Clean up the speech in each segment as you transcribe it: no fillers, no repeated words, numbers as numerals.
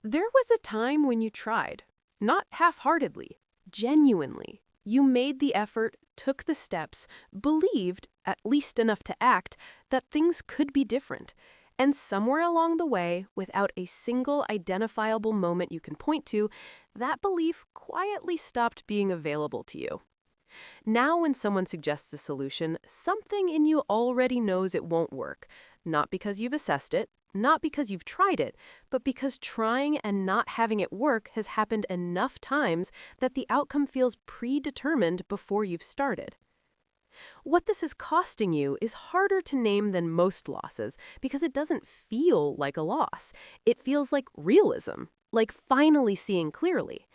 There was a time when you tried, not half-heartedly, genuinely. You made the effort, took the steps, believed, at least enough to act, that things could be different. And somewhere along the way, without a single identifiable moment you can point to, that belief quietly stopped being available to you. Now, when someone suggests a solution, something in you already knows it won't work. Not because you've assessed it, not because you've tried it, but because trying and not having it work has happened enough times that the outcome feels predetermined before you've started. What this is costing you is harder to name than most losses because it doesn't feel like a loss. It feels like realism, like finally seeing clearly.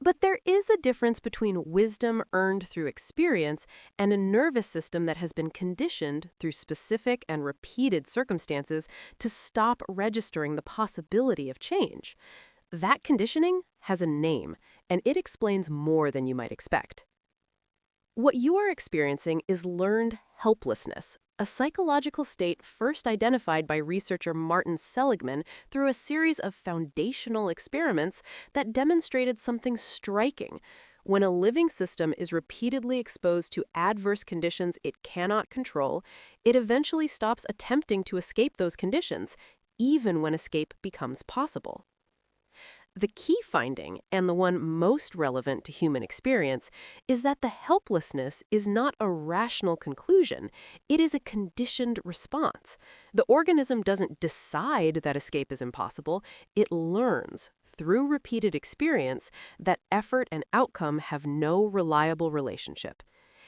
But there is a difference between wisdom earned through experience and a nervous system that has been conditioned through specific and repeated circumstances to stop registering the possibility of change. That conditioning has a name, and it explains more than you might expect. What you are experiencing is learned helplessness, a psychological state first identified by researcher Martin Seligman through a series of foundational experiments that demonstrated something striking. When a living system is repeatedly exposed to adverse conditions it cannot control, it eventually stops attempting to escape those conditions, even when escape becomes possible. The key finding, and the one most relevant to human experience, is that the helplessness is not a rational conclusion. It is a conditioned response. The organism doesn't decide that escape is impossible. It learns, through repeated experience, that effort and outcome have no reliable relationship.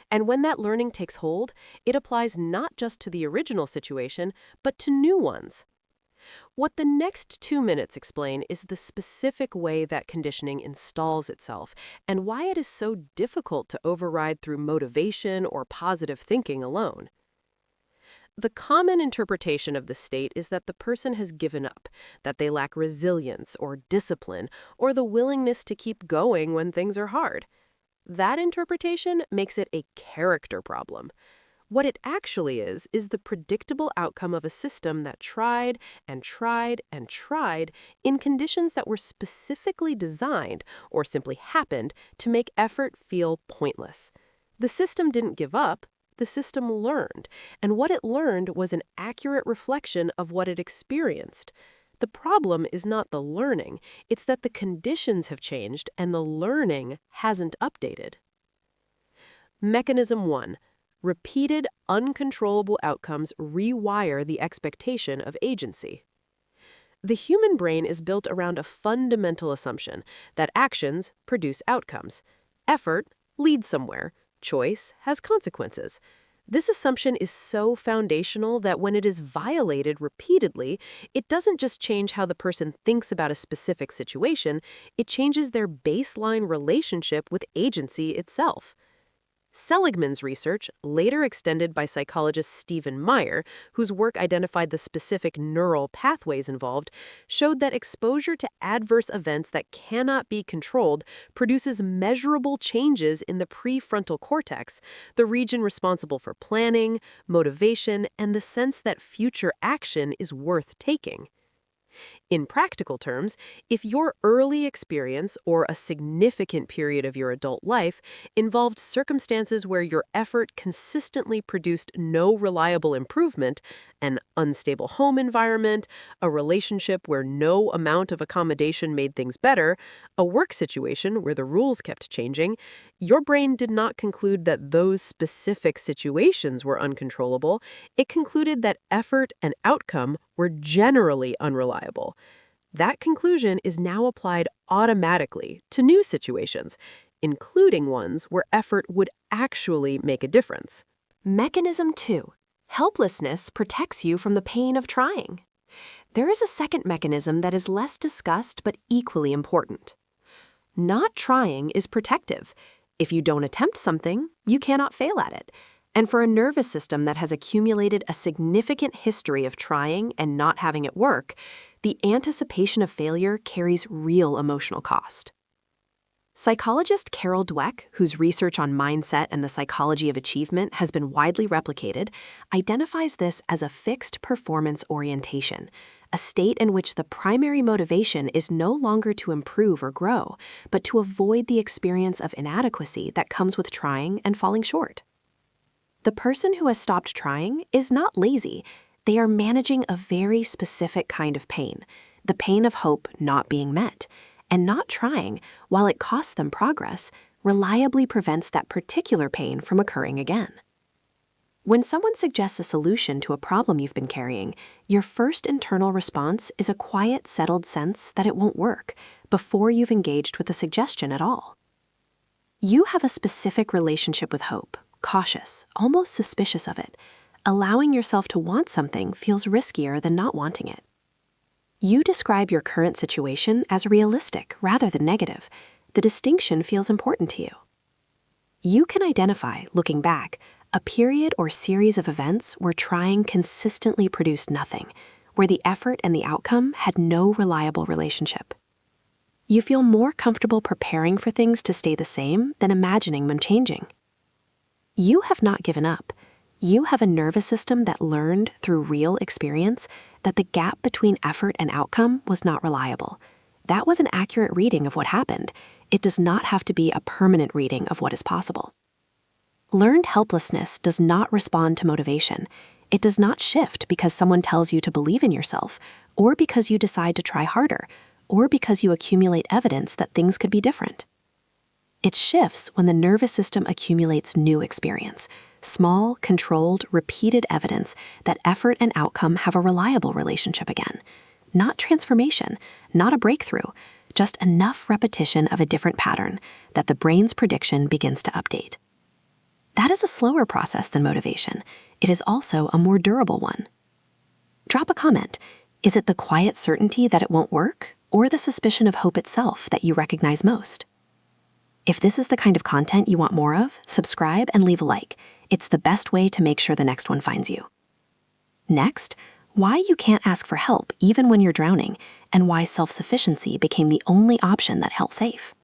And when that learning takes hold, it applies not just to the original situation, but to new ones. What the next 2 minutes explain is the specific way that conditioning installs itself and why it is so difficult to override through motivation or positive thinking alone. The common interpretation of the state is that the person has given up, that they lack resilience or discipline or the willingness to keep going when things are hard. That interpretation makes it a character problem. What it actually is the predictable outcome of a system that tried and tried and tried in conditions that were specifically designed, or simply happened, to make effort feel pointless. The system didn't give up, the system learned, and what it learned was an accurate reflection of what it experienced. The problem is not the learning, it's that the conditions have changed and the learning hasn't updated. Mechanism 1. Repeated, uncontrollable outcomes rewire the expectation of agency. The human brain is built around a fundamental assumption that actions produce outcomes. Effort leads somewhere. Choice has consequences. This assumption is so foundational that when it is violated repeatedly, it doesn't just change how the person thinks about a specific situation, it changes their baseline relationship with agency itself. Seligman's research, later extended by psychologist Stephen Meyer, whose work identified the specific neural pathways involved, showed that exposure to adverse events that cannot be controlled produces measurable changes in the prefrontal cortex, the region responsible for planning, motivation, and the sense that future action is worth taking. In practical terms, if your early experience or a significant period of your adult life involved circumstances where your effort consistently produced no reliable improvement, an unstable home environment, a relationship where no amount of accommodation made things better, a work situation where the rules kept changing, your brain did not conclude that those specific situations were uncontrollable. It concluded that effort and outcome were generally unreliable. That conclusion is now applied automatically to new situations, including ones where effort would actually make a difference. Mechanism 2. Helplessness protects you from the pain of trying. There is a second mechanism that is less discussed but equally important. Not trying is protective. If you don't attempt something, you cannot fail at it. And for a nervous system that has accumulated a significant history of trying and not having it work, the anticipation of failure carries real emotional cost. Psychologist Carol Dweck, whose research on mindset and the psychology of achievement has been widely replicated, identifies this as a fixed performance orientation, a state in which the primary motivation is no longer to improve or grow, but to avoid the experience of inadequacy that comes with trying and falling short. The person who has stopped trying is not lazy. They are managing a very specific kind of pain, the pain of hope not being met, and not trying, while it costs them progress, reliably prevents that particular pain from occurring again. When someone suggests a solution to a problem you've been carrying, your first internal response is a quiet, settled sense that it won't work before you've engaged with the suggestion at all. You have a specific relationship with hope, cautious, almost suspicious of it. Allowing yourself to want something feels riskier than not wanting it. You describe your current situation as realistic rather than negative. The distinction feels important to you. You can identify, looking back, a period or series of events where trying consistently produced nothing, where the effort and the outcome had no reliable relationship. You feel more comfortable preparing for things to stay the same than imagining them changing. You have not given up. You have a nervous system that learned through real experience that the gap between effort and outcome was not reliable. That was an accurate reading of what happened. It does not have to be a permanent reading of what is possible. Learned helplessness does not respond to motivation. It does not shift because someone tells you to believe in yourself, or because you decide to try harder, or because you accumulate evidence that things could be different. It shifts when the nervous system accumulates new experience, small, controlled, repeated evidence that effort and outcome have a reliable relationship again. Not transformation, not a breakthrough, just enough repetition of a different pattern that the brain's prediction begins to update. That is a slower process than motivation. It is also a more durable one. Drop a comment. Is it the quiet certainty that it won't work, or the suspicion of hope itself that you recognize most? If this is the kind of content you want more of, subscribe and leave a like. It's the best way to make sure the next one finds you. Next, why you can't ask for help even when you're drowning, and why self-sufficiency became the only option that held safe.